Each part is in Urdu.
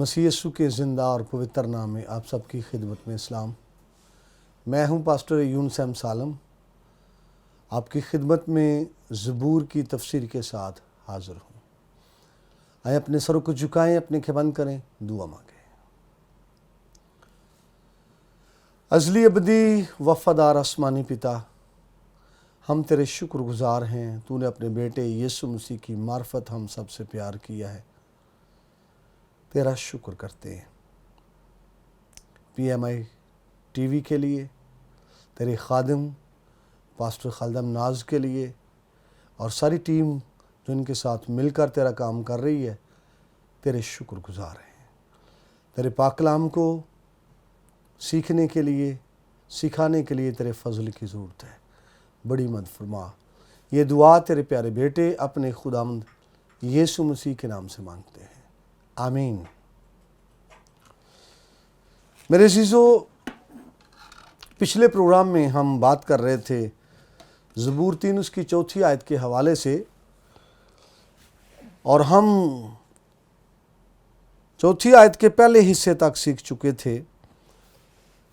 مسیح یسوع کے زندہ اور پوتر نام میں آپ سب کی خدمت میں اسلام۔ میں ہوں پاسٹر یونس احمد سالم، آپ کی خدمت میں زبور کی تفسیر کے ساتھ حاضر ہوں۔ آئے اپنے سروں کو جھکائیں، اپنے آنکھیں بند کریں، دعا مانگیں۔ ازلی ابدی وفادار آسمانی پتا، ہم تیرے شکر گزار ہیں، تو نے اپنے بیٹے یسوع مسیح کی معرفت ہم سب سے پیار کیا ہے، تیرا شکر کرتے ہیں۔ PMI ٹی وی کے لیے، تیرے خادم پاسٹر خالد ناز کے لیے اور ساری ٹیم جو ان کے ساتھ مل کر تیرا کام کر رہی ہے، تیرے شکر گزار ہیں۔ تیرے پاک کلام کو سیکھنے کے لیے، سکھانے کے لیے تیرے فضل کی ضرورت ہے، بڑی مدد فرما۔ یہ دعا تیرے پیارے بیٹے اپنے خداوند یسوع مسیح کے نام سے مانگتے ہیں، آمین۔ میرے عزیزو، پچھلے پروگرام میں ہم بات کر رہے تھے زبور 3 اس کی 4 آیت کے حوالے سے، اور ہم 4 آیت کے پہلے حصے تک سیکھ چکے تھے۔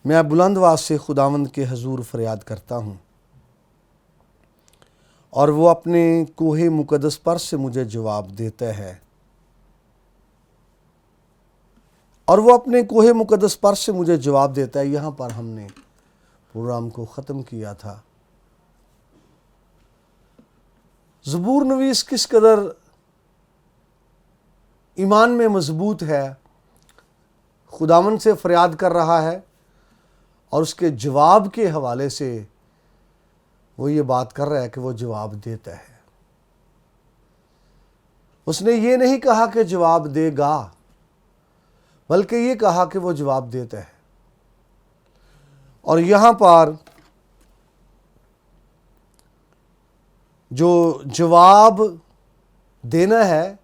میں بلند آواز سے خداوند کے حضور فریاد کرتا ہوں، اور وہ اپنے کوہ مقدس پر سے مجھے جواب دیتا ہے، اور وہ اپنے کوہ مقدس پر سے مجھے جواب دیتا ہے۔ یہاں پر ہم نے پروگرام کو ختم کیا تھا۔ زبور نویس کس قدر ایمان میں مضبوط ہے، خداوند سے فریاد کر رہا ہے، اور اس کے جواب کے حوالے سے وہ یہ بات کر رہا ہے کہ وہ جواب دیتا ہے۔ اس نے یہ نہیں کہا کہ جواب دے گا، بلکہ یہ کہا کہ وہ جواب دیتا ہے۔ اور یہاں پر جو جواب دینا ہے،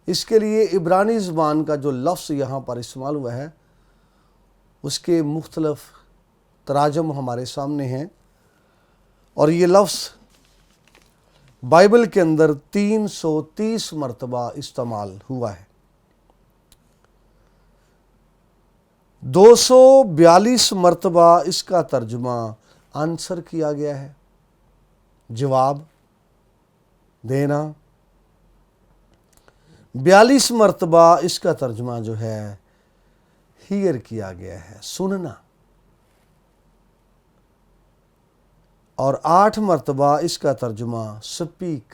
اس کے لیے عبرانی زبان کا جو لفظ یہاں پر استعمال ہوا ہے، اس کے مختلف تراجم ہمارے سامنے ہیں، اور یہ لفظ بائبل کے اندر 330 مرتبہ استعمال ہوا ہے۔ 242 مرتبہ اس کا ترجمہ آنسر کیا گیا ہے، جواب دینا۔ 42 مرتبہ اس کا ترجمہ جو ہے ہیئر کیا گیا ہے، سننا۔ اور 8 مرتبہ اس کا ترجمہ سپیک،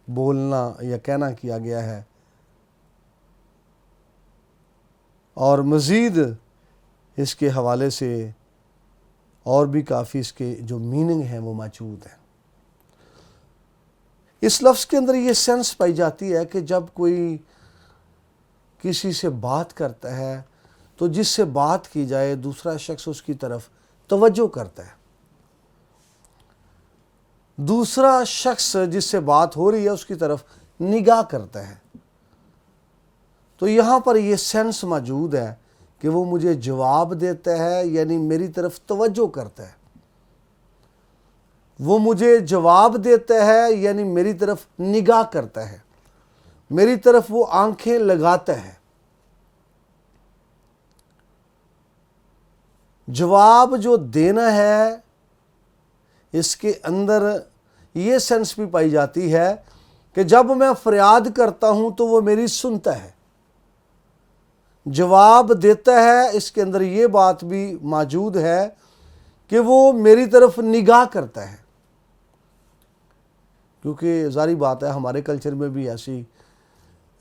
بولنا یا کہنا کیا گیا ہے، اور مزید اس کے حوالے سے اور بھی کافی اس کے جو میننگ ہیں وہ موجود ہیں۔ اس لفظ کے اندر یہ سینس پائی جاتی ہے کہ جب کوئی کسی سے بات کرتا ہے تو جس سے بات کی جائے دوسرا شخص اس کی طرف توجہ کرتا ہے، دوسرا شخص جس سے بات ہو رہی ہے اس کی طرف نگاہ کرتا ہے۔ تو یہاں پر یہ سینس موجود ہے کہ وہ مجھے جواب دیتا ہے، یعنی میری طرف توجہ کرتا ہے۔ وہ مجھے جواب دیتا ہے یعنی میری طرف نگاہ کرتا ہے، میری طرف وہ آنکھیں لگاتا ہے۔ جواب جو دینا ہے، اس کے اندر یہ سینس بھی پائی جاتی ہے کہ جب میں فریاد کرتا ہوں تو وہ میری سنتا ہے۔ جواب دیتا ہے، اس کے اندر یہ بات بھی موجود ہے کہ وہ میری طرف نگاہ کرتا ہے، کیونکہ ظاہری بات ہے ہمارے کلچر میں بھی ایسی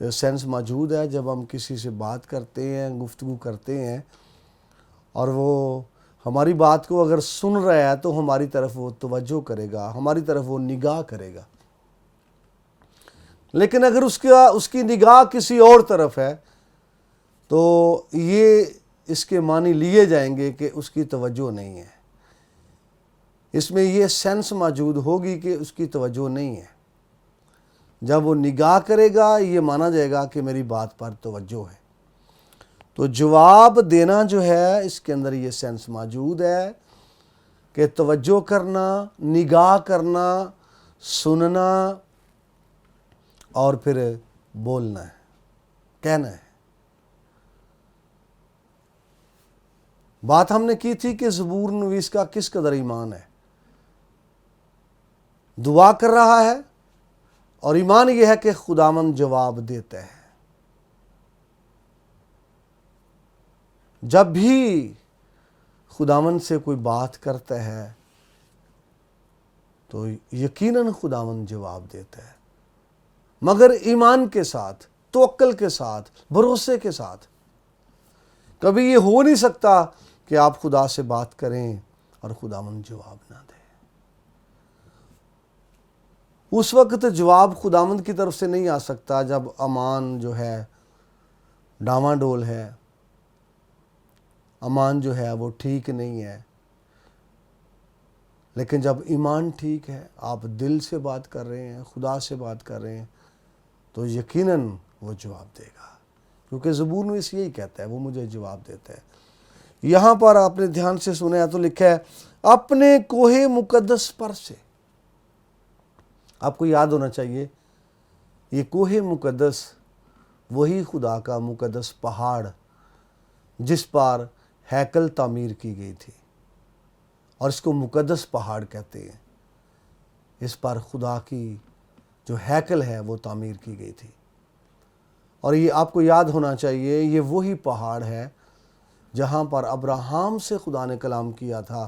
سینس موجود ہے۔ جب ہم کسی سے بات کرتے ہیں، گفتگو کرتے ہیں، اور وہ ہماری بات کو اگر سن رہا ہے تو ہماری طرف وہ توجہ کرے گا، ہماری طرف وہ نگاہ کرے گا۔ لیکن اگر اس کی نگاہ کسی اور طرف ہے تو یہ اس کے معنی لیے جائیں گے کہ اس کی توجہ نہیں ہے۔ اس میں یہ سینس موجود ہوگی کہ اس کی توجہ نہیں ہے۔ جب وہ نگاہ کرے گا یہ مانا جائے گا کہ میری بات پر توجہ ہے۔ تو جواب دینا جو ہے، اس کے اندر یہ سینس موجود ہے کہ توجہ کرنا، نگاہ کرنا، سننا اور پھر بولنا ہے۔ کہنا ہے. بات ہم نے کی تھی کہ زبور نویس کا کس قدر ایمان ہے. دعا کر رہا ہے اور ایمان یہ ہے کہ خداوند جواب دیتا ہے. جب بھی خداوند سے کوئی بات کرتا ہے تو یقیناً خداوند جواب دیتا ہے، مگر ایمان کے ساتھ، توکل کے ساتھ، بھروسے کے ساتھ. کبھی یہ ہو نہیں سکتا کہ آپ خدا سے بات کریں اور خداوند جواب نہ دے. اس وقت جواب خداوند کی طرف سے نہیں آ سکتا جب امان جو ہے ڈاواں ڈول ہے، امان جو ہے وہ ٹھیک نہیں ہے. لیکن جب ایمان ٹھیک ہے، آپ دل سے بات کر رہے ہیں، خدا سے بات کر رہے ہیں، تو یقیناً وہ جواب دے گا، کیونکہ زبور نویس یہی کہتا ہے، وہ مجھے جواب دیتا ہے. یہاں پر آپ نے دھیان سے سنا ہے تو لکھا ہے اپنے کوہ مقدس پر سے. آپ کو یاد ہونا چاہیے یہ کوہ مقدس وہی خدا کا مقدس پہاڑ جس پر ہیکل تعمیر کی گئی تھی، اور اس کو مقدس پہاڑ کہتے ہیں. اس پر خدا کی جو ہیکل ہے وہ تعمیر کی گئی تھی. اور یہ آپ کو یاد ہونا چاہیے یہ وہی پہاڑ ہے جہاں پر ابراہیم سے خدا نے کلام کیا تھا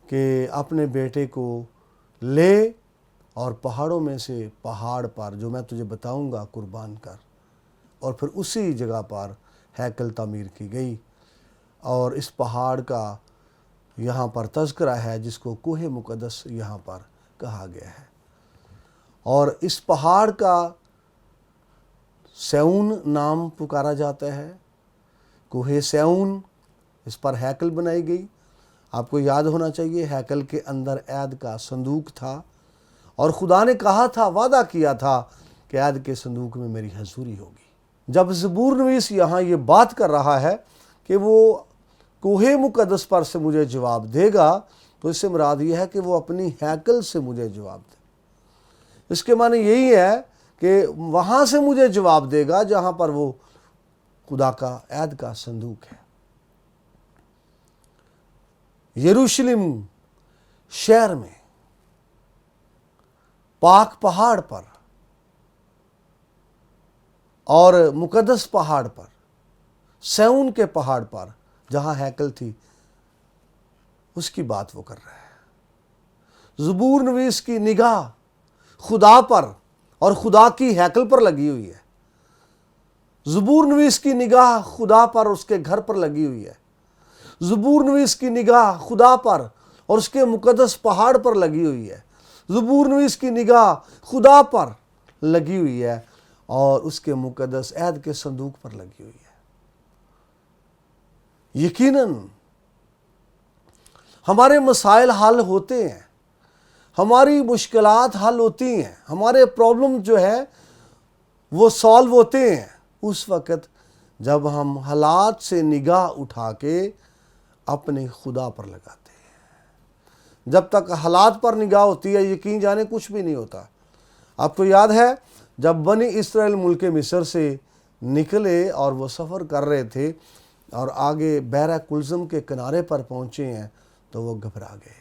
کہ اپنے بیٹے کو لے اور پہاڑوں میں سے پہاڑ پر جو میں تجھے بتاؤں گا قربان کر. اور پھر اسی جگہ پر ہیکل تعمیر کی گئی. اور اس پہاڑ کا یہاں پر تذکرہ ہے جس کو کوہ مقدس یہاں پر کہا گیا ہے. اور اس پہاڑ کا سیون نام پکارا جاتا ہے، کوہ سیون. اس پر ہیکل بنائی گئی. آپ کو یاد ہونا چاہیے ہیکل کے اندر عہد کا صندوق تھا، اور خدا نے کہا تھا، وعدہ کیا تھا کہ عہد کے صندوق میں میری حضوری ہوگی. جب زبور نویس یہاں یہ بات کر رہا ہے کہ وہ کوہ مقدس پر سے مجھے جواب دے گا، تو اس سے مراد یہ ہے کہ وہ اپنی ہیکل سے مجھے جواب دے. اس کے معنی یہی ہے کہ وہاں سے مجھے جواب دے گا جہاں پر وہ خدا کا عہد کا صندوق ہے. یروشلم شہر میں پاک پہاڑ پر اور مقدس پہاڑ پر، سیون کے پہاڑ پر جہاں ہیکل تھی، اس کی بات وہ کر رہا ہے. زبور نویس کی نگاہ خدا پر اور خدا کی ہیکل پر لگی ہوئی ہے. زبور نویس کی نگاہ خدا پر اور اس کے گھر پر لگی ہوئی ہے. زبور نویس کی نگاہ خدا پر اور اس کے مقدس پہاڑ پر لگی ہوئی ہے. زبور نویس کی نگاہ خدا پر لگی ہوئی ہے اور اس کے مقدس عہد کے صندوق پر لگی ہوئی ہے. یقیناً ہمارے مسائل حل ہوتے ہیں، ہماری مشکلات حل ہوتی ہیں، ہمارے پرابلم جو ہے وہ سالو ہوتے ہیں اس وقت جب ہم حالات سے نگاہ اٹھا کے اپنے خدا پر لگاتے ہیں. جب تک حالات پر نگاہ ہوتی ہے یقین جانے کچھ بھی نہیں ہوتا. آپ کو یاد ہے جب بنی اسرائیل ملک مصر سے نکلے اور وہ سفر کر رہے تھے اور آگے بحر کلزم کے کنارے پر پہنچے ہیں تو وہ گھبرا گئے،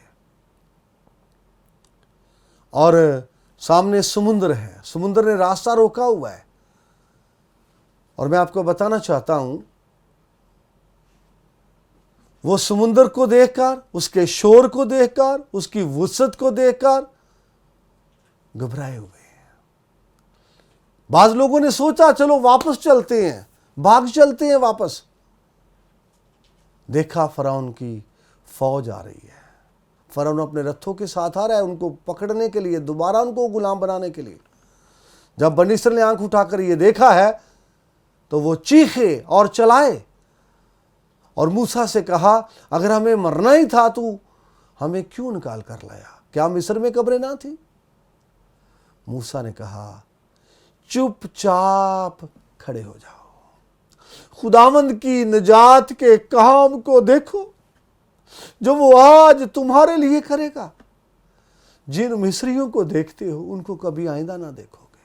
اور سامنے سمندر ہے، سمندر نے راستہ روکا ہوا ہے. اور میں آپ کو بتانا چاہتا ہوں وہ سمندر کو دیکھ کر، اس کے شور کو دیکھ کر، اس کی وسعت کو دیکھ کر گھبرائے ہوئے ہیں. بعض لوگوں نے سوچا چلو واپس چلتے ہیں، بھاگ چلتے ہیں واپس. دیکھا فرعون کی فوج آ رہی ہے، فرعون اپنے رتھوں کے ساتھ آ رہا ہے ان کو پکڑنے کے لیے، دوبارہ ان کو غلام بنانے کے لیے. جب بنی اسرائیل نے آنکھ اٹھا کر یہ دیکھا ہے تو وہ چیخے اور چلائے اور موسیٰ سے کہا اگر ہمیں مرنا ہی تھا تو ہمیں کیوں نکال کر لایا؟ کیا مصر میں قبریں نہ تھی؟ موسیٰ نے کہا چپ چاپ کھڑے ہو جاؤ، خداوند کی نجات کے کام کو دیکھو جو وہ آج تمہارے لیے کرے گا. جن مصریوں کو دیکھتے ہو ان کو کبھی آئندہ نہ دیکھو گے.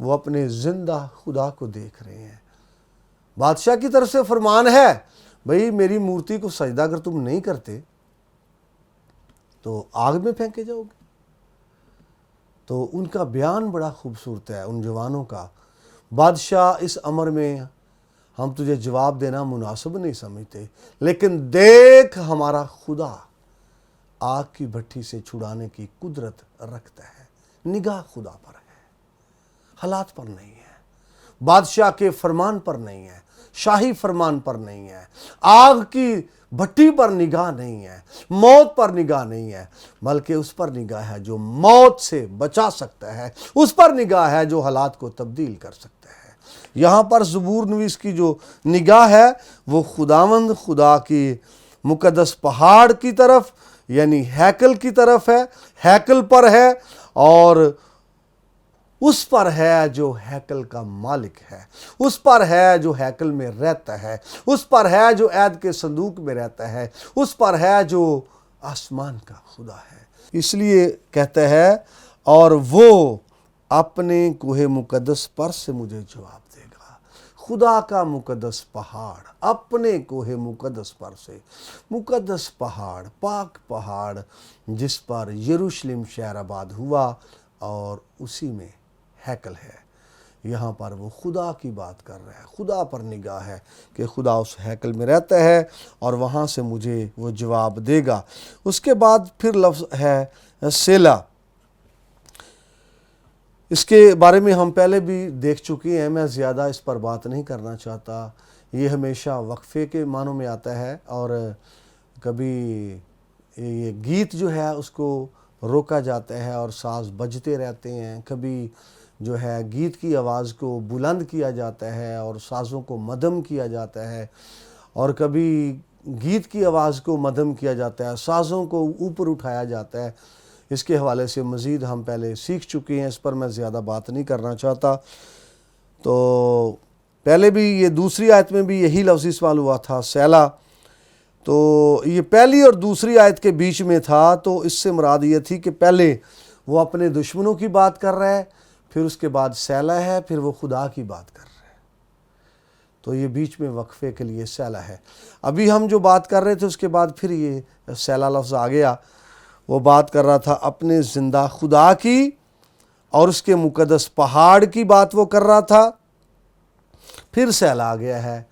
وہ اپنے زندہ خدا کو دیکھ رہے ہیں۔ بادشاہ کی طرف سے فرمان ہے، بھئی میری مورتی کو سجدہ اگر تم نہیں کرتے تو آگ میں پھینکے جاؤ گے۔ تو ان کا بیان بڑا خوبصورت ہے، ان جوانوں کا۔ بادشاہ اس امر میں ہم تجھے جواب دینا مناسب نہیں سمجھتے، لیکن دیکھ ہمارا خدا آگ کی بھٹی سے چھڑانے کی قدرت رکھتا ہے۔ نگاہ خدا پر ہے، حالات پر نہیں ہے، بادشاہ کے فرمان پر نہیں ہے، شاہی فرمان پر نہیں ہے، آگ کی بھٹی پر نگاہ نہیں ہے، موت پر نگاہ نہیں ہے، بلکہ اس پر نگاہ ہے جو موت سے بچا سکتا ہے، اس پر نگاہ ہے جو حالات کو تبدیل کر سکتا ہے۔ یہاں پر زبور نویس کی جو نگاہ ہے وہ خداوند خدا کی مقدس پہاڑ کی طرف یعنی ہیکل کی طرف ہے، ہیکل پر ہے، اور اس پر ہے جو ہیکل کا مالک ہے، اس پر ہے جو ہیکل میں رہتا ہے، اس پر ہے جو عہد کے صندوق میں رہتا ہے، اس پر ہے جو آسمان کا خدا ہے۔ اس لیے کہتا ہے، اور وہ اپنے کوہ مقدس پر سے مجھے جواب دے گا۔ خدا کا مقدس پہاڑ اپنے کوہ مقدس پر سے، مقدس پہاڑ، پاک پہاڑ جس پر یروشلم شہر آباد ہوا اور اسی میں ہیکل ہے۔ یہاں پر وہ خدا کی بات کر رہا ہے، خدا پر نگاہ ہے کہ خدا اس ہیکل میں رہتا ہے اور وہاں سے مجھے وہ جواب دے گا۔ اس کے بعد پھر لفظ ہے سیلا۔ اس کے بارے میں ہم پہلے بھی دیکھ چکے ہیں، میں زیادہ اس پر بات نہیں کرنا چاہتا۔ یہ ہمیشہ وقفے کے معنوں میں آتا ہے، اور کبھی یہ گیت جو ہے اس کو روکا جاتا ہے اور ساز بجتے رہتے ہیں، کبھی جو ہے گیت کی آواز کو بلند کیا جاتا ہے اور سازوں کو مدھم کیا جاتا ہے، اور کبھی گیت کی آواز کو مدھم کیا جاتا ہے، سازوں کو اوپر اٹھایا جاتا ہے۔ اس کے حوالے سے مزید ہم پہلے سیکھ چکے ہیں، اس پر میں زیادہ بات نہیں کرنا چاہتا۔ تو پہلے بھی یہ دوسری آیت میں بھی یہی لفظ استعمال ہوا تھا، سیلا۔ تو یہ پہلی اور دوسری آیت کے بیچ میں تھا، تو اس سے مراد یہ تھی کہ پہلے وہ اپنے دشمنوں کی بات کر رہا ہے، پھر اس کے بعد سیلا ہے، پھر وہ خدا کی بات کر رہا ہے۔ تو یہ بیچ میں وقفے کے لیے سیلا ہے۔ ابھی ہم جو بات کر رہے تھے اس کے بعد پھر یہ سیلا لفظ آ گیا۔ وہ بات کر رہا تھا اپنے زندہ خدا کی اور اس کے مقدس پہاڑ کی بات وہ کر رہا تھا، پھر سیلا آ گیا ہے،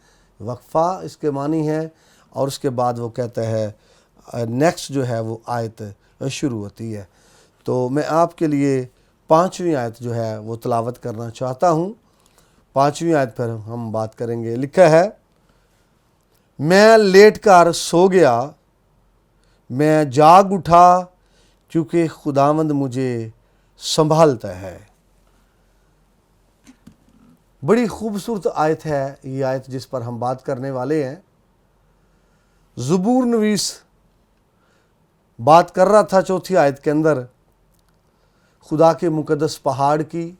وقفہ اس کے معنی ہے، اور اس کے بعد وہ کہتا ہے نیکسٹ جو ہے وہ آیت شروع ہوتی ہے۔ تو میں آپ کے لیے 5ویں آیت جو ہے وہ تلاوت کرنا چاہتا ہوں۔ 5ویں آیت پر ہم بات کریں گے۔ لکھا ہے، میں لیٹ کر سو گیا، میں جاگ اٹھا کیونکہ خداوند مجھے سنبھالتا ہے۔ بڑی خوبصورت آیت ہے یہ آیت جس پر ہم بات کرنے والے ہیں۔ زبور نویس بات کر رہا تھا 4تھی آیت کے اندر خدا کے مقدس پہاڑ کی،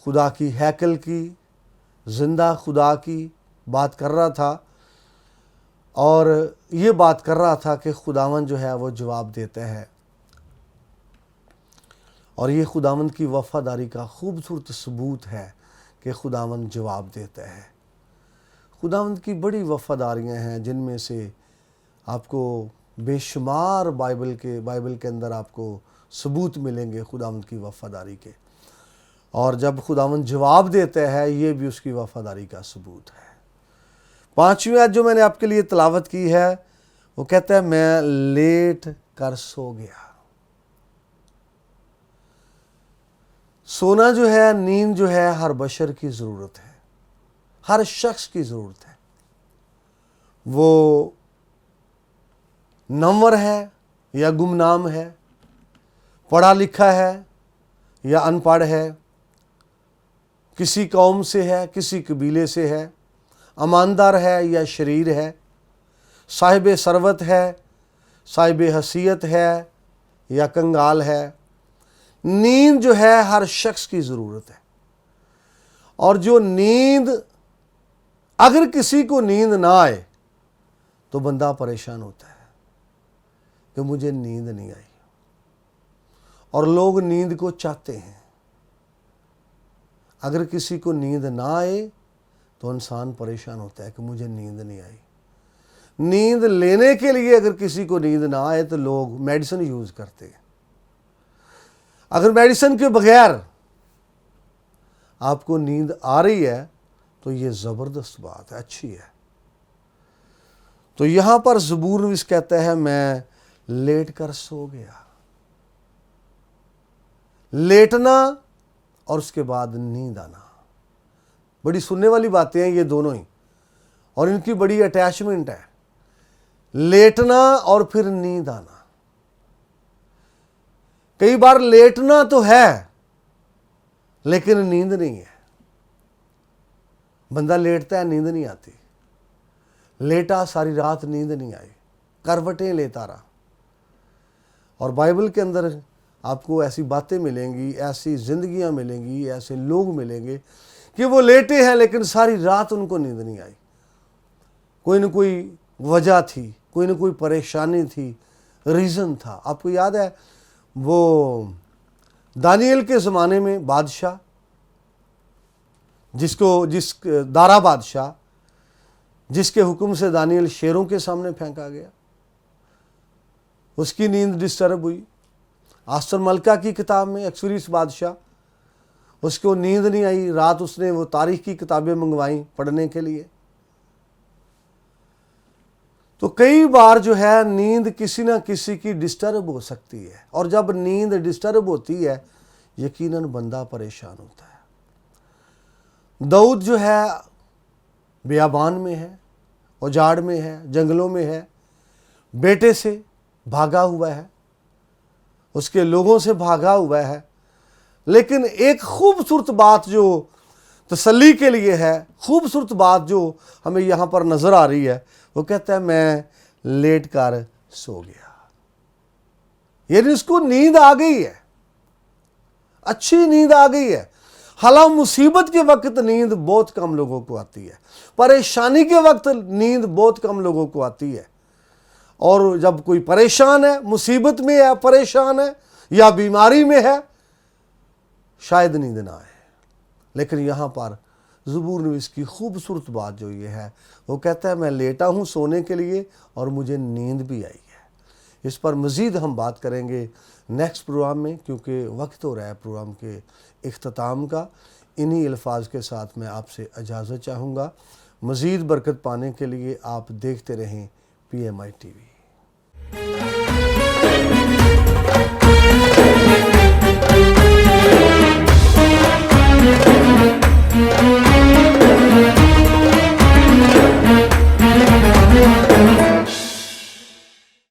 خدا کی ہیکل کی، زندہ خدا کی بات کر رہا تھا، اور یہ بات کر رہا تھا کہ خداوند جو ہے وہ جواب دیتا ہے، اور یہ خداوند کی وفاداری کا خوبصورت ثبوت ہے کہ خداوند جواب دیتا ہے۔ خداوند کی بڑی وفاداریاں ہیں جن میں سے آپ کو بے شمار بائبل کے اندر آپ کو ثبوت ملیں گے خداوند کی وفاداری کے، اور جب خداوند جواب دیتا ہے یہ بھی اس کی وفاداری کا ثبوت ہے۔ 5ویں آیت جو میں نے آپ کے لیے تلاوت کی ہے وہ کہتا ہے، میں لیٹ کر سو گیا۔ سونا جو ہے، نیند جو ہے، ہر بشر کی ضرورت ہے، ہر شخص کی ضرورت ہے۔ وہ نامور ہے یا گمنام ہے، پڑھا لکھا ہے یا ان پڑھ ہے، کسی قوم سے ہے، کسی قبیلے سے ہے، اماندار ہے یا شریر ہے، صاحب ثروت ہے، صاحب حیثیت ہے یا کنگال ہے، نیند جو ہے ہر شخص کی ضرورت ہے۔ اور جو نیند، اگر کسی کو نیند نہ آئے تو بندہ پریشان ہوتا ہے کہ مجھے نیند نہیں آئی، اور لوگ نیند کو چاہتے ہیں۔ اگر کسی کو نیند نہ آئے تو انسان پریشان ہوتا ہے کہ مجھے نیند نہیں آئی. نیند لینے کے لیے اگر کسی کو نیند نہ آئے تو لوگ میڈیسن یوز کرتے ہیں. اگر میڈیسن کے بغیر آپ کو نیند آ رہی ہے تو یہ زبردست بات ہے، اچھی ہے. تو یہاں پر زبور نویس کہتا ہے میں لیٹ کر سو گیا. لیٹنا اور اس کے بعد نیند آنا بڑی سننے والی باتیں ہیں یہ دونوں ہی، اور ان کی بڑی اٹیچمنٹ ہے. لیٹنا اور پھر نیند آنا. کئی بار لیٹنا تو ہے لیکن نیند نہیں ہے. بندہ لیٹتا ہے نیند نہیں آتی، لیٹا ساری رات نیند نہیں آئی، کروٹیں لیتا رہا. اور بائبل کے اندر آپ کو ایسی باتیں ملیں گی، ایسی زندگیاں ملیں گی، ایسے لوگ ملیں گے کہ وہ لیٹے ہیں لیکن ساری رات ان کو نیند نہیں آئی. کوئی نہ کوئی وجہ تھی، کوئی نہ کوئی پریشانی تھی، ریزن تھا. آپ کو یاد ہے وہ دانیل کے زمانے میں بادشاہ جس دارا بادشاہ جس کے حکم سے دانیل شیروں کے سامنے پھینکا گیا، اس کی نیند ڈسٹرب ہوئی. آسر ملکہ کی کتاب میں ایکسوریس بادشاہ، اس کو نیند نہیں آئی، رات اس نے وہ تاریخ کی کتابیں منگوائیں پڑھنے کے لیے. تو کئی بار جو ہے نیند کسی نہ کسی کی ڈسٹرب ہو سکتی ہے، اور جب نیند ڈسٹرب ہوتی ہے یقیناً بندہ پریشان ہوتا ہے. داؤد جو ہے بیابان میں ہے، اجاڑ میں ہے، جنگلوں میں ہے، بیٹے سے بھاگا ہوا ہے، اس کے لوگوں سے بھاگا ہوا ہے. لیکن ایک خوبصورت بات جو تسلی کے لیے ہے، خوبصورت بات جو ہمیں یہاں پر نظر آ رہی ہے، وہ کہتا ہے میں لیٹ کر سو گیا. یعنی اس کو نیند آ گئی ہے، اچھی نیند آ گئی ہے. حالانکہ مصیبت کے وقت نیند بہت کم لوگوں کو آتی ہے، پریشانی کے وقت نیند بہت کم لوگوں کو آتی ہے. اور جب کوئی پریشان ہے، مصیبت میں ہے، پریشان ہے یا بیماری میں ہے، شاید نیند نہ آئے. لیکن یہاں پر زبور نویس کی خوبصورت بات جو یہ ہے، وہ کہتا ہے میں لیٹا ہوں سونے کے لیے اور مجھے نیند بھی آئی ہے. اس پر مزید ہم بات کریں گے نیکسٹ پروگرام میں، کیونکہ وقت ہو رہا ہے پروگرام کے اختتام کا. انہی الفاظ کے ساتھ میں آپ سے اجازت چاہوں گا. مزید برکت پانے کے لیے آپ دیکھتے رہیں PMI TV.